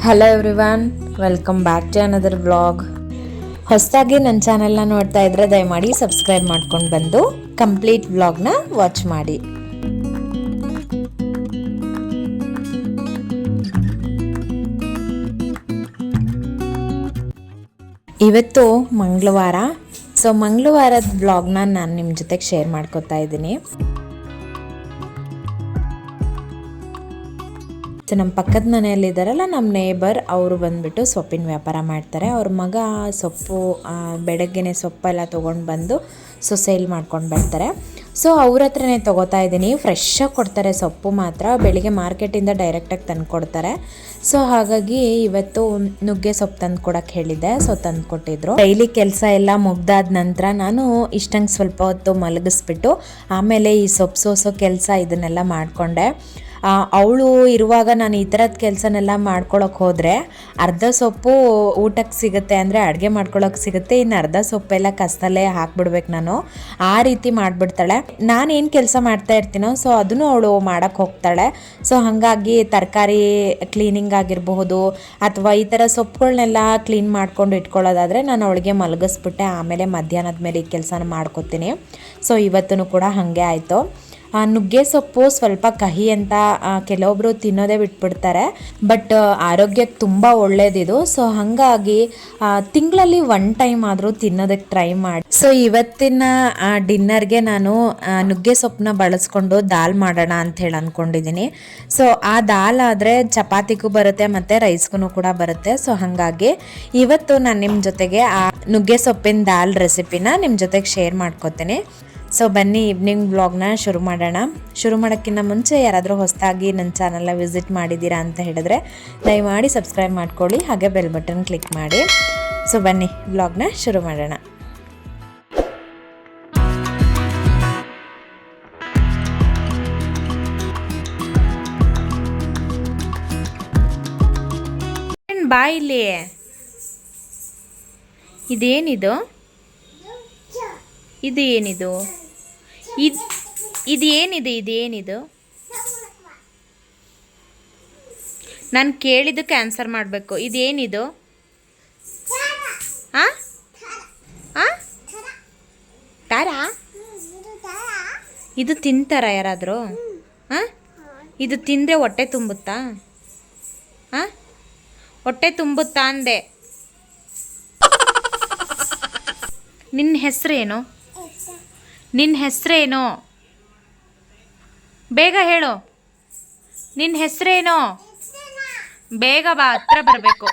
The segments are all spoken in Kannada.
Hello everyone, welcome back to another vlog. ಹೊಸದಾಗಿ ನನ್ನ ಚಾನೆಲ್ನ ನೋಡ್ತಾ ಇದ್ರೆ ದಯಮಾಡಿ ಸಬ್ಸ್ಕ್ರೈಬ್ ಮಾಡ್ಕೊಂಡು ಬಂದು ಕಂಪ್ಲೀಟ್ ವ್ಲಾಗ್ನ ವಾಚ್ ಮಾಡಿ. ಇವತ್ತು ಮಂಗಳವಾರ. ಸೊ ಮಂಗಳವಾರದ ವ್ಲಾಗ್ನ ನಾನು ನಿಮ್ಮ ಜೊತೆಗೆ ಶೇರ್ ಮಾಡ್ಕೊತಾ ಇದ್ದೀನಿ. ಸೊ ನಮ್ಮ ಪಕ್ಕದ ಮನೆಯಲ್ಲಿದ್ದಾರಲ್ಲ ನಮ್ಮ ನೇಬರ್, ಅವರು ಬಂದುಬಿಟ್ಟು ಸೊಪ್ಪಿನ ವ್ಯಾಪಾರ ಮಾಡ್ತಾರೆ. ಅವ್ರ ಮಗ ಸೊಪ್ಪು ಬೆಳಗ್ಗೆನೆ ಸೊಪ್ಪೆಲ್ಲ ತೊಗೊಂಡು ಬಂದು ಸೇಲ್ ಮಾಡ್ಕೊಂಡು ಬರ್ತಾರೆ. ಸೊ ಅವ್ರ ಹತ್ರನೇ ತೊಗೋತಾ ಇದ್ದೀನಿ. ಫ್ರೆಶ್ಶಾಗಿ ಕೊಡ್ತಾರೆ ಸೊಪ್ಪು ಮಾತ್ರ. ಬೆಳಿಗ್ಗೆ ಮಾರ್ಕೆಟಿಂದ ಡೈರೆಕ್ಟಾಗಿ ತಂದು ಕೊಡ್ತಾರೆ. ಸೊ ಹಾಗಾಗಿ ಇವತ್ತು ನುಗ್ಗೆ ಸೊಪ್ಪು ತಂದು ಕೊಡೋಕ್ಕೆ ಹೇಳಿದ್ದೆ. ಸೊ ತಂದು ಕೊಟ್ಟಿದ್ರು. ಡೈಲಿ ಕೆಲಸ ಎಲ್ಲ ಮುಗ್ದಾದ ನಂತರ ನಾನು ಇಷ್ಟಂಗೆ ಸ್ವಲ್ಪ ಹೊತ್ತು ಮಲಗಿಸ್ಬಿಟ್ಟು ಆಮೇಲೆ ಈ ಸೊಪ್ಪು ಸೋಸೋ ಕೆಲಸ ಇದನ್ನೆಲ್ಲ ಮಾಡಿಕೊಂಡೆ. ಅವಳು ಇರುವಾಗ ನಾನು ಈ ಥರದ ಕೆಲಸನೆಲ್ಲ ಮಾಡ್ಕೊಳಕ್ಕೆ ಹೋದರೆ ಅರ್ಧ ಸೊಪ್ಪು ಊಟಕ್ಕೆ ಸಿಗುತ್ತೆ, ಅಂದರೆ ಅಡುಗೆ ಮಾಡ್ಕೊಳಕ್ಕೆ ಸಿಗುತ್ತೆ, ಇನ್ನು ಅರ್ಧ ಸೊಪ್ಪೆಲ್ಲ ಕಸದಲ್ಲೇ ಹಾಕ್ಬಿಡ್ಬೇಕು ನಾನು. ಆ ರೀತಿ ಮಾಡಿಬಿಡ್ತಾಳೆ. ನಾನೇನು ಕೆಲಸ ಮಾಡ್ತಾ ಇರ್ತೀನೋ ಸೊ ಅದನ್ನು ಅವಳು ಮಾಡೋಕ್ಕೆ ಹೋಗ್ತಾಳೆ. ಸೊ ಹಾಗಾಗಿ ತರಕಾರಿ ಕ್ಲೀನಿಂಗ್ ಆಗಿರಬಹುದು ಅಥವಾ ಈ ಥರ ಸೊಪ್ಪುಗಳನ್ನೆಲ್ಲ ಕ್ಲೀನ್ ಮಾಡ್ಕೊಂಡು ಇಟ್ಕೊಳ್ಳೋದಾದರೆ ನಾನು ಅವಳಿಗೆ ಮಲಗಿಸ್ಬಿಟ್ಟೆ ಆಮೇಲೆ ಮಧ್ಯಾಹ್ನದ ಮೇಲೆ ಈ ಕೆಲಸನ ಮಾಡ್ಕೊತೀನಿ. ಸೊ ಇವತ್ತೂ ಕೂಡ ಹಾಗೆ ಆಯಿತು. ನುಗ್ಗೆ ಸೊಪ್ಪು ಸ್ವಲ್ಪ ಕಹಿ ಅಂತ ಕೆಲವೊಬ್ಬರು ತಿನ್ನೋದೇ ಬಿಟ್ಬಿಡ್ತಾರೆ, ಬಟ್ ಆರೋಗ್ಯಕ್ಕೆ ತುಂಬ ಒಳ್ಳೇದಿದು. ಸೊ ಹಾಗಾಗಿ ತಿಂಗಳಲ್ಲಿ 1 ಟೈಮ್ ಆದರೂ ತಿನ್ನೋದಕ್ಕೆ ಟ್ರೈ ಮಾಡಿ. ಸೊ ಇವತ್ತಿನ ಡಿನ್ನರ್ಗೆ ನಾನು ನುಗ್ಗೆ ಸೊಪ್ಪನ್ನ ಬಳಸ್ಕೊಂಡು ದಾಲ್ ಮಾಡೋಣ ಅಂತ ಹೇಳಿ ಅಂದ್ಕೊಂಡಿದ್ದೀನಿ. ಸೊ ಆ ದಾಲ್ ಆದರೆ ಚಪಾತಿಗೂ ಬರುತ್ತೆ ಮತ್ತು ರೈಸ್ಗೂ ಕೂಡ ಬರುತ್ತೆ. ಸೊ ಹಾಗಾಗಿ ಇವತ್ತು ನಾನು ನಿಮ್ಮ ಜೊತೆಗೆ ಆ ನುಗ್ಗೆ ಸೊಪ್ಪಿನ ದಾಲ್ ರೆಸಿಪಿನ ನಿಮ್ಮ ಜೊತೆಗೆ ಶೇರ್ ಮಾಡ್ಕೊತೀನಿ. ಸೊ ಬನ್ನಿ ಈವ್ನಿಂಗ್ ವ್ಲಾಗ್ನ ಶುರು ಮಾಡೋಣ. ಶುರು ಮಾಡೋಕ್ಕಿಂತ ಮುಂಚೆ ಯಾರಾದರೂ ಹೊಸದಾಗಿ ನನ್ನ ಚಾನಲ್ನ ವಿಸಿಟ್ ಮಾಡಿದ್ದೀರಾ ಅಂತ ಹೇಳಿದ್ರೆ ದಯಮಾಡಿ ಸಬ್ಸ್ಕ್ರೈಬ್ ಮಾಡ್ಕೊಳ್ಳಿ, ಹಾಗೆ ಬೆಲ್ ಬಟನ್ ಕ್ಲಿಕ್ ಮಾಡಿ. ಸೊ ಬನ್ನಿ ವ್ಲಾಗ್ನ ಶುರು ಮಾಡೋಣ. ಬಾ ಇಲ್ಲಿ. ಇದೇನಿದು? ಇದು ಏನಿದು? ಇದೇನಿದು? ನಾನು ಕೇಳಿದ್ದಕ್ಕೆ ಆನ್ಸರ್ ಮಾಡಬೇಕು. ಇದೇನಿದು? ತಾರ? ಇದು ತಿಂತಾರ ಯಾರಾದರೂ? ಇದು ತಿಂದರೆ ಹೊಟ್ಟೆ ತುಂಬುತ್ತಾ? ಹೊಟ್ಟೆ ತುಂಬುತ್ತಾ ಅಂದೆ. ನಿನ್ನ ಹೆಸರೇನು? ನಿನ್ನ ಹೆಸರೇನು? ಬೇಗ ಹೇಳು. ನಿನ್ನ ಹೆಸರೇನು? ಬೇಗ ಬಾ, ಹತ್ರ ಬರಬೇಕು.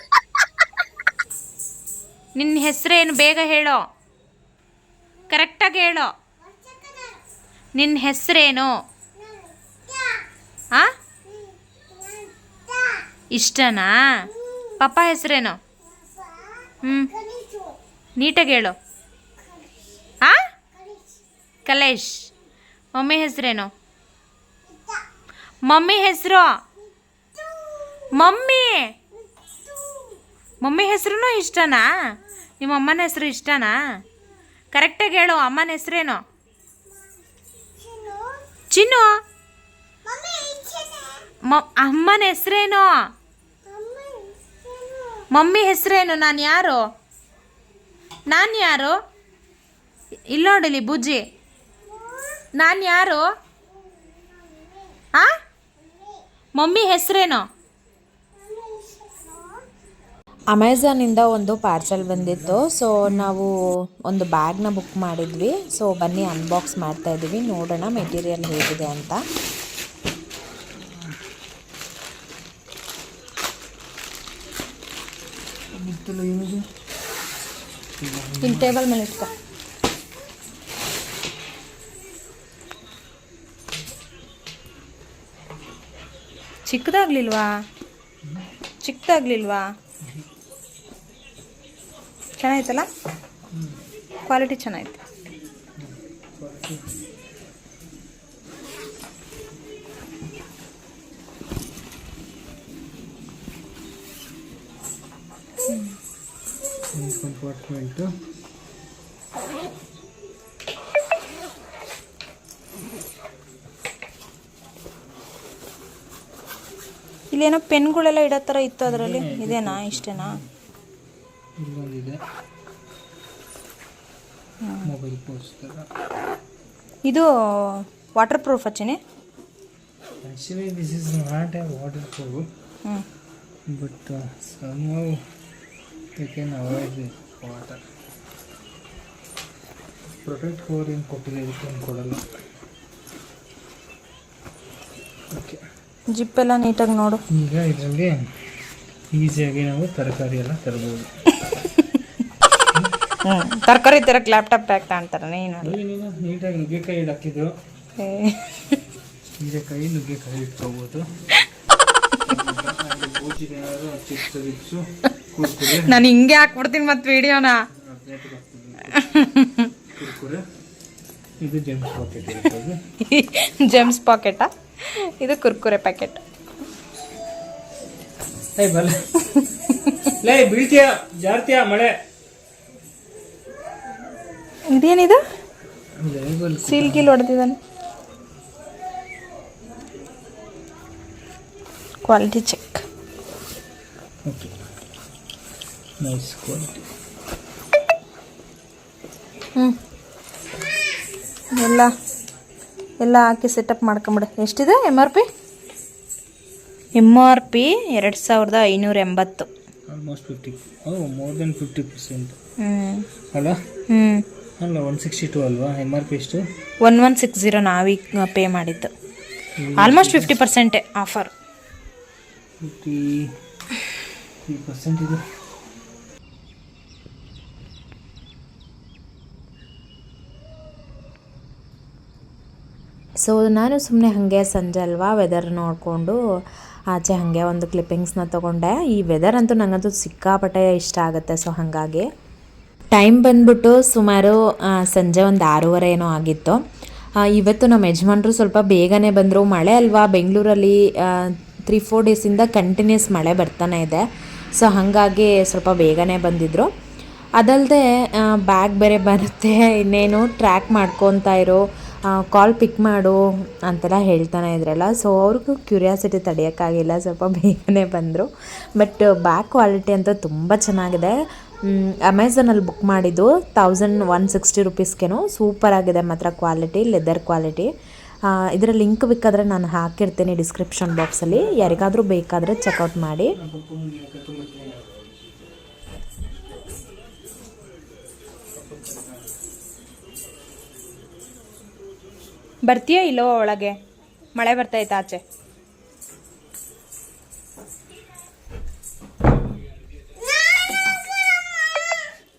ನಿನ್ನ ಹೆಸರೇನು? ಬೇಗ ಹೇಳೋ, ಕರೆಕ್ಟಾಗಿ ಹೇಳೋ. ನಿನ್ನ ಹೆಸರೇನು? ಇಷ್ಟನಾ? ಪಪ್ಪ ಹೆಸರೇನು? ನೀಟಾಗಿ ಹೇಳು. ಕಲೇಶ್. ಮಮ್ಮಿ ಹೆಸರೇನು? ಮಮ್ಮಿ ಹೆಸರು? ಮಮ್ಮಿ ಹೆಸರು ಇಷ್ಟನಾ? ನಿಮ್ಮ ಅಮ್ಮನ ಹೆಸರು ಇಷ್ಟನಾ? ಕರೆಕ್ಟಾಗಿ ಹೇಳು. ಅಮ್ಮನ ಹೆಸರೇನು? ಚಿನ್ನು. ಅಮ್ಮನ ಹೆಸರೇನು? ಮಮ್ಮಿ ಹೆಸರೇನು? ನಾನು ಯಾರು? ಇಲ್ಲಿ ನೋಡಲಿ ಬುಜ್ಜಿ, ನಾನು ಯಾರು? ಮಮ್ಮಿ ಹೆಸರೇನು? ಅಮೆಝಾನಿಂದ ಒಂದು ಪಾರ್ಸೆಲ್ ಬಂದಿತ್ತು. ಸೊ ನಾವು ಒಂದು ಬ್ಯಾಗ್ನ ಬುಕ್ ಮಾಡಿದ್ವಿ. ಸೊ ಬನ್ನಿ ಅನ್ಬಾಕ್ಸ್ ಮಾಡ್ತಾ ಇದ್ದೀವಿ, ನೋಡೋಣ ಮೆಟೀರಿಯಲ್ ಹೇಗಿದೆ ಅಂತ. ಇನ್ನು ಟೇಬಲ್ ಮೇಲೆ ಇಟ್ಕೊ. ಚಿಕ್ಕದಾಗ್ಲಿಲ್ವಾ? ಚೆನ್ನಾಯ್ತಲ್ಲ? ಕ್ವಾಲಿಟಿ ಚೆನ್ನಾಯ್ತು. ಇಲ್ಲೇನೋ ಪೆನ್ಗಳೆಲ್ಲ ಇಡೋ ಥರ ಇತ್ತು ಅದರಲ್ಲಿ. ಇದೇನಾ? ಇಷ್ಟೇನಾ? ಇಲ್ಲೊಂದಿದೆ ಮೊಬೈಲ್ ಪೋಸ್ಟರ್. ಇದು ವಾಟರ್ ಪ್ರೂಫ್ ಅಚ್ಚೇನೆ. Actually this is not a waterproof, but somehow they can avoid the water. Protect cover ಏನು ಕೊಟ್ಟಿಲ್ಲ, ಇದಕ್ಕೆ ಏನು ಕೊಡಲ್ಲ. ಓಕೆ, ಜಿಪ್ಪೆಲ್ಲ ನೀಟಾಗಿ ನೋಡು. ಈಗ ಇದರಲ್ಲಿ ಈಸಿಯಾಗಿ ನಾವು ತರಕಾರಿ ಎಲ್ಲ ತರ್ಬೋದು. ತರಕಾರಿ ತರಕ್ಕೆ ಲ್ಯಾಪ್ಟಾಪ್ ಪ್ಯಾಕ್ ತಗೊಂತಾರೆ. ನೀನು ನೀಟಾಗಿ ನುಗ್ಗೆಕಾಯಿ ಹಾಕಿದ್ದು, ಹೀರೆಕಾಯಿ ನುಗ್ಗೆಕಾಯಿ ಇಟ್ಕೋಬೋದು. ನಾನು ಹಿಂಗೆ ಹಾಕ್ಬಿಡ್ತೀನಿ ಮತ್ತೆ ವಿಡಿಯೋನ. ಕುರ್ಕುರೆ, ಇದು ಜೆಮ್ಸ್ ಪಾಕೆಟ್. ಜೆಮ್ಸ್ ಪಾಕೆಟಾ? ಇದು ಕುರ್ಕುರೆ ಪ್ಯಾಕೆಟ್. ಲೇ ಬೀಳ್ತೀಯ, ಜಾರ್ತೀಯ, ಮಳೆ. ಇದೇನಿದು? ಸೀಲ್ಗಿಲ್ ಹೊಡೆದಿದ್ದಾನೆ. Quality check. Okay, nice quality. ಎಲ್ಲ ಹಾಕಿ ಸೆಟಪ್ ಮಾಡ್ಕೊಂಬಿಡ. ಎಷ್ಟಿದೆ MRP? MRP 2580. Almost 50. More than 50% ಅಲ್ಲ? ಅಲ್ಲ, 162 ಅಲ್ವಾ MRP? ಎಷ್ಟು? 1160 ನಾವೀಗ ಪೇ ಮಾಡಿದ್ದು. Almost 50% offer. 50% ಇದೆ. ಸೊ ನಾನು ಸುಮ್ಮನೆ ಹಾಗೆ ಸಂಜೆ ಅಲ್ವಾ ವೆದರ್ ನೋಡಿಕೊಂಡು ಆಚೆ ಹಾಗೆ ಒಂದು ಕ್ಲಿಪ್ಪಿಂಗ್ಸ್ನ ತೊಗೊಂಡೆ. ಈ ವೆದರ್ ಅಂತೂ ನನಗಂತೂ ಸಿಕ್ಕಾಪಟ್ಟೆ ಇಷ್ಟ ಆಗುತ್ತೆ. ಸೊ ಹಾಗಾಗಿ ಟೈಮ್ ಬಂದ್ಬಿಟ್ಟು ಸುಮಾರು ಸಂಜೆ ಒಂದು 6:30 ಏನೋ ಆಗಿತ್ತು. ಇವತ್ತು ನಮ್ಮ ಯಜಮಾನ್ರು ಸ್ವಲ್ಪ ಬೇಗನೆ ಬಂದರು. ಮಳೆ ಅಲ್ವಾ ಬೆಂಗಳೂರಲ್ಲಿ 3-4 ಡೇಸಿಂದ ಕಂಟಿನ್ಯೂಸ್ ಮಳೆ ಬರ್ತಾನೆ ಇದೆ. ಸೊ ಹಾಗಾಗಿ ಸ್ವಲ್ಪ ಬೇಗನೆ ಬಂದಿದ್ದರು. ಅದಲ್ಲದೆ ಬ್ಯಾಗ್ ಬೇರೆ ಬರುತ್ತೆ, ಇನ್ನೇನು ಟ್ರ್ಯಾಕ್ ಮಾಡ್ಕೊತಾ ಇರೋ, ಕಾಲ್ ಪಿಕ್ ಮಾಡು ಅಂತೆಲ್ಲ ಹೇಳ್ತಾನೆ ಇದ್ರಲ್ಲ. ಸೊ ಅವ್ರಿಗೂ ಕ್ಯೂರಿಯಾಸಿಟಿ ತಡೆಯೋಕ್ಕಾಗಿಲ್ಲ, ಸ್ವಲ್ಪ ಬೇಗನೆ ಬಂದರು. ಬಟ್ ಬ್ಯಾಗ್ ಕ್ವಾಲಿಟಿ ಅಂತೂ ತುಂಬ ಚೆನ್ನಾಗಿದೆ. ಅಮೆಝಾನಲ್ಲಿ ಬುಕ್ ಮಾಡಿದ್ದು 1160 ರುಪೀಸ್ಗೇನೋ. ಸೂಪರಾಗಿದೆ ಮಾತ್ರ ಕ್ವಾಲಿಟಿ, ಲೆದರ್ ಕ್ವಾಲಿಟಿ. ಇದರ ಲಿಂಕ್ ಬೇಕಾದರೆ ನಾನು ಹಾಕಿರ್ತೀನಿ ಡಿಸ್ಕ್ರಿಪ್ಷನ್ ಬಾಕ್ಸಲ್ಲಿ, ಯಾರಿಗಾದರೂ ಬೇಕಾದರೆ ಚೆಕ್ಔಟ್ ಮಾಡಿ. ಬರ್ತೀಯಾ ಇಲ್ಲೋ ಒಳಗೆ? ಮಳೆ ಬರ್ತೈತೆ ಆಚೆ.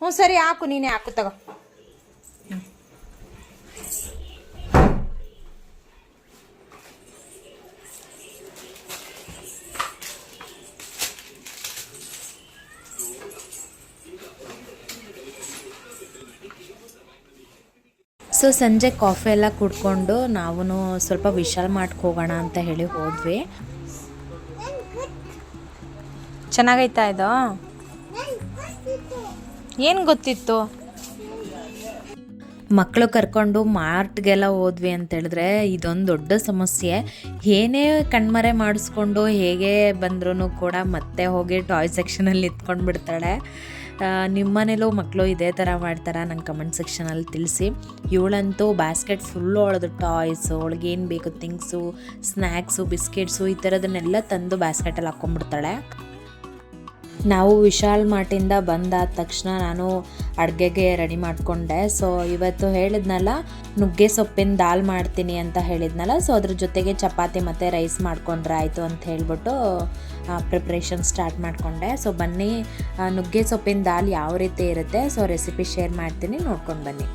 ಹ್ಞೂ ಸರಿ, ಹಾಕು, ನೀನೇ ಹಾಕು, ತಗೋ. ಸೊ ಸಂಜೆ ಕಾಫಿ ಎಲ್ಲ ಕುಡ್ಕೊಂಡು ನಾವು ಸ್ವಲ್ಪ ವಿಶಾಲ್ ಮಾರ್ಟ್ಗೆ ಹೋಗೋಣ ಅಂತ ಹೇಳಿ ಹೋದ್ವಿ. ಚೆನ್ನಾಗೈತಾ ಇದು? ಏನು ಗೊತ್ತಿತ್ತು? ಮಕ್ಕಳು ಕರ್ಕೊಂಡು ಮಾರ್ಟ್ಗೆಲ್ಲ ಹೋದ್ವಿ ಅಂತೇಳಿದ್ರೆ ಇದೊಂದು ದೊಡ್ಡ ಸಮಸ್ಯೆ. ಏನೇ ಕಣ್ಮರೆ ಮಾಡಿಸ್ಕೊಂಡು ಹೇಗೆ ಬಂದ್ರೂ ಕೂಡ ಮತ್ತೆ ಹೋಗಿ ಟಾಯ್ ಸೆಕ್ಷನಲ್ಲಿ ನಿಂತ್ಕೊಂಡು ಬಿಡ್ತಾಳೆ. ನಿಮ್ಮನೇಲೂ ಮಕ್ಕಳು ಇದೇ ಥರ ಮಾಡ್ತಾರ? ನಂಗೆ ಕಮೆಂಟ್ ಸೆಕ್ಷನಲ್ಲಿ ತಿಳಿಸಿ. ಇವಳಂತೂ ಬ್ಯಾಸ್ಕೆಟ್ ಫುಲ್ಲು ಅವಳದು ಟಾಯ್ಸು, ಅವಳಿಗೆ ಏನು ಬೇಕು ಥಿಂಗ್ಸು, ಸ್ನ್ಯಾಕ್ಸು, ಬಿಸ್ಕೆಟ್ಸು ಈ ಥರದನ್ನೆಲ್ಲ ತಂದು ಬ್ಯಾಸ್ಕೆಟಲ್ಲಿ ಹಾಕ್ಕೊಂಡ್ಬಿಡ್ತಾಳೆ. ನಾವು ವಿಶಾಲ್ ಮಾರ್ಟಿಂದ ಬಂದಾದ ತಕ್ಷಣ ನಾನು ಅಡುಗೆಗೆ ರೆಡಿ ಮಾಡಿಕೊಂಡೆ. ಸೊ ಇವತ್ತು ಹೇಳಿದ್ನಲ್ಲ ನುಗ್ಗೆ ಸೊಪ್ಪಿನ ದಾಲ್ ಮಾಡ್ತೀನಿ ಅಂತ ಹೇಳಿದ್ನಲ್ಲ, ಸೊ ಅದ್ರ ಜೊತೆಗೆ ಚಪಾತಿ ಮತ್ತು ರೈಸ್ ಮಾಡ್ಕೊಂಡ್ರೆ ಆಯಿತು ಅಂತ ಹೇಳ್ಬಿಟ್ಟು ಪ್ರಿಪ್ರೇಷನ್ ಸ್ಟಾರ್ಟ್ ಮಾಡಿಕೊಂಡೆ. ಸೊ ಬನ್ನಿ, ನುಗ್ಗೆ ಸೊಪ್ಪಿನ ದಾಲ್ ಯಾವ ರೀತಿ ಇರುತ್ತೆ ಸೊ ರೆಸಿಪಿ ಶೇರ್ ಮಾಡ್ತೀನಿ, ನೋಡ್ಕೊಂಡು ಬನ್ನಿ.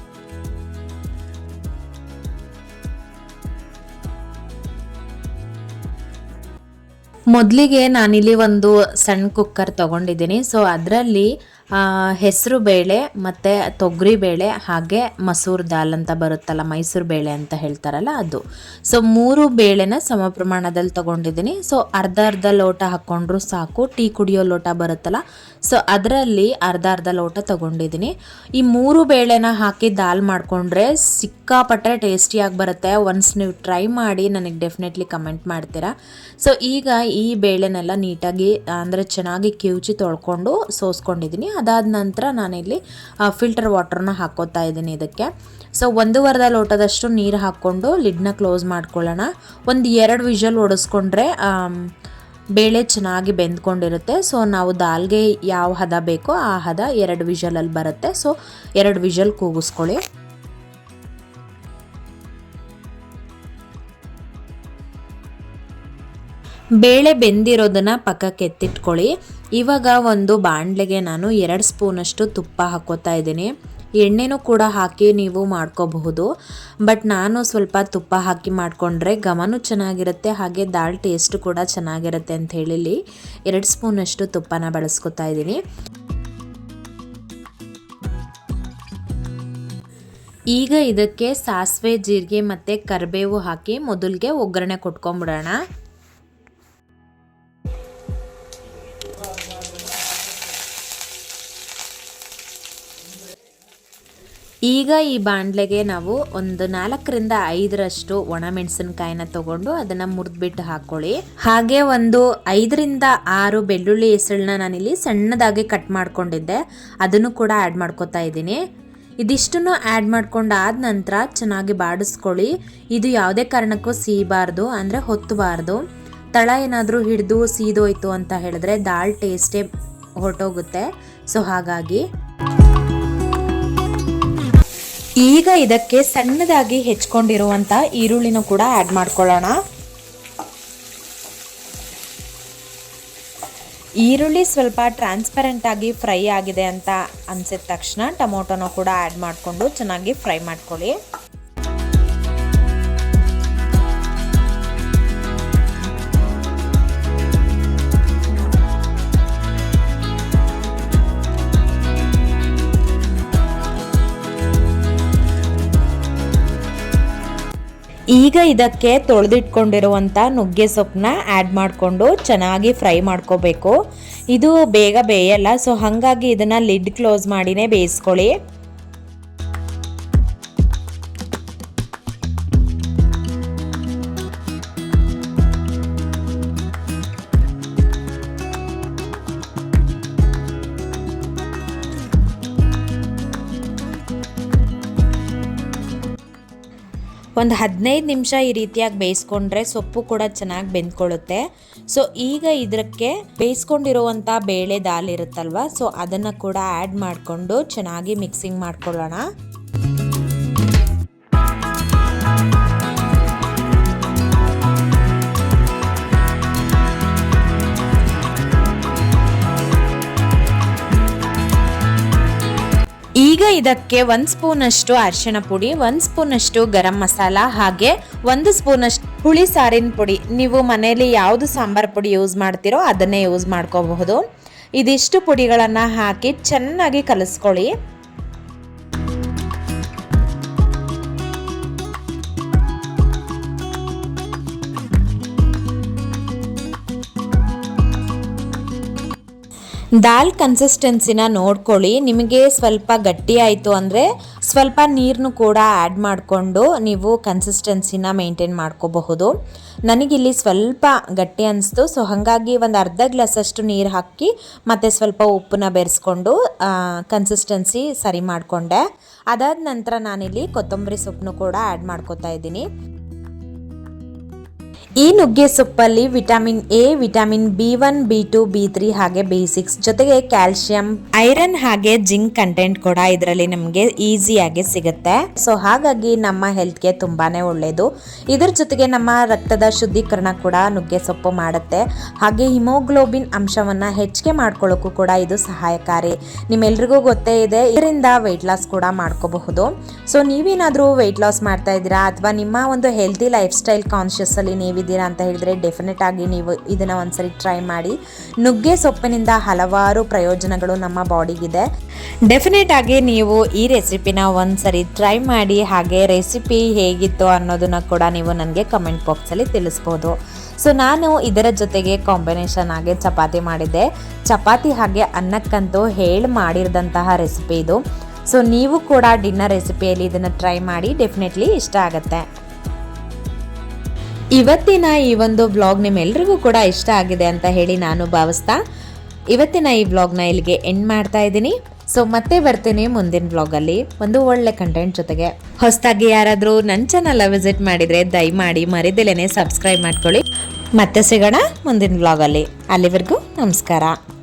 ಮೊದಲಿಗೆ ನಾನಿಲ್ಲಿ ಒಂದು ಸಣ್ಣ ಕುಕ್ಕರ್ ತೊಗೊಂಡಿದ್ದೀನಿ. ಸೊ ಅದರಲ್ಲಿ ಹೆಸರು ಬೇಳೆ ಮತ್ತು ತೊಗರಿ ಬೇಳೆ ಹಾಗೆ ಮಸೂರ್ ದಾಲ್ ಅಂತ ಬರುತ್ತಲ್ಲ, ಮೈಸೂರು ಬೇಳೆ ಅಂತ ಹೇಳ್ತಾರಲ್ಲ ಅದು. ಸೊ 3 ಬೇಳೆನ ಸಮ ಪ್ರಮಾಣದಲ್ಲಿ ತೊಗೊಂಡಿದ್ದೀನಿ. ಸೊ ಅರ್ಧ ಲೋಟ ಹಾಕ್ಕೊಂಡ್ರೂ ಸಾಕು. ಟೀ ಕುಡಿಯೋ ಲೋಟ ಬರುತ್ತಲ್ಲ, ಸೊ ಅದರಲ್ಲಿ ಅರ್ಧ ಲೋಟ ತೊಗೊಂಡಿದ್ದೀನಿ. ಈ 3 ಬೇಳೆನ ಹಾಕಿ ದಾಲ್ ಮಾಡಿಕೊಂಡ್ರೆ ಸಿಕ್ಕಾಪಟ್ಟೆ ಟೇಸ್ಟಿಯಾಗಿ ಬರುತ್ತೆ. ಒನ್ಸ್ ನೀವು ಟ್ರೈ ಮಾಡಿ ನನಗೆ ಡೆಫಿನೆಟ್ಲಿ ಕಮೆಂಟ್ ಮಾಡ್ತೀರಾ. ಸೊ ಈಗ ಈ ಬೇಳೆನೆಲ್ಲ ನೀಟಾಗಿ ಅಂದರೆ ಚೆನ್ನಾಗಿ ಕಿವುಚಿ ತೊಳ್ಕೊಂಡು ಸೋಸ್ಕೊಂಡಿದ್ದೀನಿ. ಅದಾದ ನಂತರ ನಾನಿಲ್ಲಿ ಫಿಲ್ಟರ್ ವಾಟರ್ನ ಹಾಕ್ಕೋತಾ ಇದ್ದೀನಿ ಇದಕ್ಕೆ. ಸೊ 1.5 ಲೋಟದಷ್ಟು ನೀರು ಹಾಕ್ಕೊಂಡು ಲಿಡ್ನ ಕ್ಲೋಸ್ ಮಾಡ್ಕೊಳ್ಳೋಣ. ಒಂದು 2 ವಿಷಲ್ ಹೊಡೆಸ್ಕೊಂಡ್ರೆ ಬೇಳೆ ಚೆನ್ನಾಗಿ ಬೆಂದ್ಕೊಂಡಿರುತ್ತೆ. ಸೊ ನಾವು ದಾಲ್ಗೆ ಯಾವ ಹದ ಬೇಕೋ ಆ ಹದ 2 ವಿಷಲಲ್ಲಿ ಬರುತ್ತೆ. ಸೊ 2 ವಿಷಲ್ ಕೂಗಿಸ್ಕೊಳ್ಳಿ. ಬೇಳೆ ಬೆಂದಿರೋದನ್ನು ಪಕ್ಕಕ್ಕೆ ಎತ್ತಿಟ್ಕೊಳ್ಳಿ. ಇವಾಗ ಒಂದು ಬಾಣಲೆಗೆ ನಾನು 2 ಸ್ಪೂನಷ್ಟು ತುಪ್ಪ ಹಾಕ್ಕೋತಾ ಇದ್ದೀನಿ. ಎಣ್ಣೆನೂ ಕೂಡ ಹಾಕಿ ನೀವು ಮಾಡ್ಕೋಬಹುದು, ಬಟ್ ನಾನು ಸ್ವಲ್ಪ ತುಪ್ಪ ಹಾಕಿ ಮಾಡಿಕೊಂಡ್ರೆ ಘಮನೂ ಚೆನ್ನಾಗಿರುತ್ತೆ, ಹಾಗೆ ದಾಲ್ ಟೇಸ್ಟ್ ಕೂಡ ಚೆನ್ನಾಗಿರುತ್ತೆ ಅಂತ ಹೇಳಿ 2 ಸ್ಪೂನಷ್ಟು ತುಪ್ಪನ ಬಳಸ್ಕೊತಾ ಇದ್ದೀನಿ. ಈಗ ಇದಕ್ಕೆ ಸಾಸಿವೆ, ಜೀರಿಗೆ ಮತ್ತು ಕರಿಬೇವು ಹಾಕಿ ಮೊದಲಿಗೆ ಒಗ್ಗರಣೆ ಕೊಟ್ಕೊಂಡ್ಬಿಡೋಣ. ಈಗ ಈ ಬಾಣಲೆಗೆ ನಾವು ಒಂದು 4ರಿಂದ 5 ಒಣಮೆಣಸಿನ್ಕಾಯಿನ ತೊಗೊಂಡು ಅದನ್ನು ಮುರಿದ್ಬಿಟ್ಟು ಹಾಕ್ಕೊಳ್ಳಿ. ಹಾಗೆ ಒಂದು 5ರಿಂದ 6 ಬೆಳ್ಳುಳ್ಳಿ ಹೆಸಳನ್ನ ನಾನಿಲ್ಲಿ ಸಣ್ಣದಾಗಿ ಕಟ್ ಮಾಡ್ಕೊಂಡಿದ್ದೆ, ಅದನ್ನು ಕೂಡ ಆ್ಯಡ್ ಮಾಡ್ಕೊತಾ ಇದ್ದೀನಿ. ಇದಿಷ್ಟನ್ನು ಆ್ಯಡ್ ಮಾಡ್ಕೊಂಡಾದ ನಂತರ ಚೆನ್ನಾಗಿ ಬಾಡಿಸ್ಕೊಳ್ಳಿ. ಇದು ಯಾವುದೇ ಕಾರಣಕ್ಕೂ ಸೀಬಾರ್ದು, ಅಂದರೆ ಹೊತ್ತಬಾರ್ದು. ತಳ ಏನಾದರೂ ಹಿಡಿದು ಸೀದೋಯ್ತು ಅಂತ ಹೇಳಿದ್ರೆ ದಾಲ್ ಟೇಸ್ಟೇ ಹೊರಟೋಗುತ್ತೆ. ಸೊ ಹಾಗಾಗಿ ಈಗ ಇದಕ್ಕೆ ಸಣ್ಣದಾಗಿ ಹೆಚ್ಕೊಂಡಿರುವಂಥ ಈರುಳ್ಳಿನೂ ಕೂಡ ಆ್ಯಡ್ ಮಾಡ್ಕೊಳ್ಳೋಣ. ಈರುಳ್ಳಿ ಸ್ವಲ್ಪ ಟ್ರಾನ್ಸ್ಪರೆಂಟ್ ಆಗಿ ಫ್ರೈ ಆಗಿದೆ ಅಂತ ಅನಿಸಿದ ತಕ್ಷಣ ಟೊಮೊಟೊನ ಕೂಡ ಆ್ಯಡ್ ಮಾಡಿಕೊಂಡು ಚೆನ್ನಾಗಿ ಫ್ರೈ ಮಾಡ್ಕೊಳ್ಳಿ. ಈಗ ಇದಕ್ಕೆ ತೊಳೆದಿಟ್ಕೊಂಡಿರುವಂಥ ನುಗ್ಗೆ ಸೊಪ್ಪನ್ನ ಆ್ಯಡ್ ಮಾಡಿಕೊಂಡು ಚೆನ್ನಾಗಿ ಫ್ರೈ ಮಾಡ್ಕೋಬೇಕು. ಇದು ಬೇಗ ಬೇಯಲ್ಲ, ಸೊ ಹಾಗಾಗಿ ಇದನ್ನು ಲಿಡ್ ಕ್ಲೋಸ್ ಮಾಡಿನೇ ಬೇಯಿಸ್ಕೊಳ್ಳಿ. ಒಂದು 15 ನಿಮಿಷ ಈ ರೀತಿಯಾಗಿ ಬೇಯಿಸ್ಕೊಂಡ್ರೆ ಸೊಪ್ಪು ಕೂಡ ಚೆನ್ನಾಗಿ ಬೆಂದ್ಕೊಳ್ಳುತ್ತೆ. ಸೊ ಈಗ ಇದಕ್ಕೆ ಬೇಯಿಸ್ಕೊಂಡಿರುವಂಥ ಬೇಳೆ ದಾಲ್ ಇರುತ್ತಲ್ವ, ಸೊ ಅದನ್ನು ಕೂಡ ಆ್ಯಡ್ ಮಾಡಿಕೊಂಡು ಚೆನ್ನಾಗಿ ಮಿಕ್ಸಿಂಗ್ ಮಾಡ್ಕೊಳ್ಳೋಣ. ಈಗ ಇದಕ್ಕೆ 1 ಸ್ಪೂನಷ್ಟು ಅರಿಶಿಣ ಪುಡಿ, 1 ಸ್ಪೂನಷ್ಟು ಗರಂ ಮಸಾಲ, ಹಾಗೆ 1 ಸ್ಪೂನಷ್ಟು ಹುಳಿ ಸಾರಿನ ಪುಡಿ. ನೀವು ಮನೆಯಲ್ಲಿ ಯಾವುದು ಸಾಂಬಾರ್ ಪುಡಿ ಯೂಸ್ ಮಾಡ್ತೀರೋ ಅದನ್ನೇ ಯೂಸ್ ಮಾಡ್ಕೋಬಹುದು. ಇದಿಷ್ಟು ಪುಡಿಗಳನ್ನು ಹಾಕಿ ಚೆನ್ನಾಗಿ ಕಲಿಸ್ಕೊಳ್ಳಿ. ದಾಲ್ ಕನ್ಸಿಸ್ಟೆನ್ಸಿನ ನೋಡ್ಕೊಳ್ಳಿ. ನಿಮಗೆ ಸ್ವಲ್ಪ ಗಟ್ಟಿ ಆಯಿತು ಅಂದರೆ ಸ್ವಲ್ಪ ನೀರನ್ನು ಕೂಡ ಆ್ಯಡ್ ಮಾಡಿಕೊಂಡು ನೀವು ಕನ್ಸಿಸ್ಟೆನ್ಸಿನ ಮೇಂಟೈನ್ ಮಾಡ್ಕೋಬಹುದು. ನನಗಿಲ್ಲಿ ಸ್ವಲ್ಪ ಗಟ್ಟಿ ಅನಿಸ್ತು, ಸೊ ಹಾಗಾಗಿ ಒಂದು ಅರ್ಧ ಗ್ಲಾಸಷ್ಟು ನೀರು ಹಾಕಿ ಮತ್ತು ಸ್ವಲ್ಪ ಉಪ್ಪನ್ನ ಬೆರೆಸ್ಕೊಂಡು ಕನ್ಸಿಸ್ಟೆನ್ಸಿ ಸರಿ ಮಾಡಿಕೊಂಡೆ. ಅದಾದ ನಂತರ ನಾನಿಲ್ಲಿ ಕೊತ್ತಂಬರಿ ಸೊಪ್ಪನ್ನು ಕೂಡ ಆ್ಯಡ್ ಮಾಡ್ಕೋತಾ ಇದ್ದೀನಿ. ಈ ನುಗ್ಗೆ ಸೊಪ್ಪಲ್ಲಿ vitamin A, vitamin B1, B2, B3 ಹಾಗೆ B6 ಜೊತೆಗೆ ಕ್ಯಾಲ್ಸಿಯಂ, ಐರನ್ ಹಾಗೆ ಜಿಂಕ್ ಕಂಟೆಂಟ್ ಕೂಡ ಇದರಲ್ಲಿ ನಮಗೆ ಈಸಿಯಾಗಿ ಸಿಗುತ್ತೆ. ಸೊ ಹಾಗಾಗಿ ನಮ್ಮ ಹೆಲ್ತ್ಗೆ ತುಂಬಾನೇ ಒಳ್ಳೆಯದು. ಇದರ ಜೊತೆಗೆ ನಮ್ಮ ರಕ್ತದ ಶುದ್ಧೀಕರಣ ಕೂಡ ನುಗ್ಗೆ ಸೊಪ್ಪು ಮಾಡುತ್ತೆ. ಹಾಗೆ ಹಿಮೋಗ್ಲೋಬಿನ್ ಅಂಶವನ್ನು ಹೆಚ್ಚಿಗೆ ಮಾಡ್ಕೊಳ್ಳೋಕ್ಕೂ ಕೂಡ ಇದು ಸಹಾಯಕಾರಿ. ನಿಮ್ಮೆಲ್ರಿಗೂ ಗೊತ್ತೇ ಇದೆ, ಇದರಿಂದ ವೆಯ್ಟ್ ಲಾಸ್ ಕೂಡ ಮಾಡ್ಕೋಬಹುದು. ಸೊ ನೀವೇನಾದರೂ ವೆಯ್ಟ್ ಲಾಸ್ ಮಾಡ್ತಾ ಇದ್ದೀರಾ ಅಥವಾ ನಿಮ್ಮ ಒಂದು ಹೆಲ್ತಿ ಲೈಫ್ ಸ್ಟೈಲ್ ಕಾನ್ಷಿಯಸ್ ಅಲ್ಲಿ ನೀವಿದ್ದೀರಾ ಇದ್ದೀರಾ ಅಂತ ಹೇಳಿದರೆ ಡೆಫಿನೆಟ್ ಆಗಿ ನೀವು ಇದನ್ನು ಒಂದ್ಸರಿ ಟ್ರೈ ಮಾಡಿ. ನುಗ್ಗೆ ಸೊಪ್ಪಿನಿಂದ ಹಲವಾರು ಪ್ರಯೋಜನಗಳು ನಮ್ಮ ಬಾಡಿಗಿದೆ. ಡೆಫಿನೆಟ್ ಆಗಿ ನೀವು ಈ ರೆಸಿಪಿನ ಒಂದ್ಸರಿ ಟ್ರೈ ಮಾಡಿ. ಹಾಗೆ ರೆಸಿಪಿ ಹೇಗಿತ್ತು ಅನ್ನೋದನ್ನ ಕೂಡ ನೀವು ನನಗೆ ಕಮೆಂಟ್ ಬಾಕ್ಸಲ್ಲಿ ತಿಳಿಸ್ಬೋದು. ಸೊ ನಾನು ಇದರ ಜೊತೆಗೆ ಕಾಂಬಿನೇಷನ್ ಆಗಿ ಚಪಾತಿ ಮಾಡಿದ್ದೆ. ಚಪಾತಿ ಹಾಗೆ ಅನ್ನಕ್ಕಂತೂ ಹೇಳಿ ಮಾಡಿರೋದಂತಹ ರೆಸಿಪಿ ಇದು. ಸೊ ನೀವು ಕೂಡ ಡಿನ್ನರ್ ರೆಸಿಪಿಯಲ್ಲಿ ಇದನ್ನು ಟ್ರೈ ಮಾಡಿ, ಡೆಫಿನೆಟ್ಲಿ ಇಷ್ಟ ಆಗುತ್ತೆ. ಇವತ್ತಿನ ಈ ಒಂದು ವ್ಲಾಗ್ ನಿಮ್ಮೆಲ್ರಿಗೂ ಕೂಡ ಇಷ್ಟ ಆಗಿದೆ ಅಂತ ಹೇಳಿ ನಾನು ಭಾವಿಸ್ತಾ ಇವತ್ತಿನ ಈ ವ್ಲಾಗ್ನ ಇಲ್ಲಿಗೆ ಎಂಡ್ ಮಾಡ್ತಾ ಇದ್ದೀನಿ. ಸೊ ಮತ್ತೆ ಬರ್ತೀನಿ ಮುಂದಿನ ವ್ಲಾಗಲ್ಲಿ ಒಂದು ಒಳ್ಳೆ ಕಂಟೆಂಟ್ ಜೊತೆಗೆ. ಹೊಸದಾಗಿ ಯಾರಾದರೂ ನನ್ನ ಚಾನಲ್ ವಿಸಿಟ್ ಮಾಡಿದರೆ ದಯಮಾಡಿ ಮರಿದೆಲೇನೆ ಸಬ್ಸ್ಕ್ರೈಬ್ ಮಾಡ್ಕೊಳ್ಳಿ. ಮತ್ತೆ ಸಿಗೋಣ ಮುಂದಿನ ವ್ಲಾಗಲ್ಲಿ. ಅಲ್ಲಿವರೆಗೂ ನಮಸ್ಕಾರ.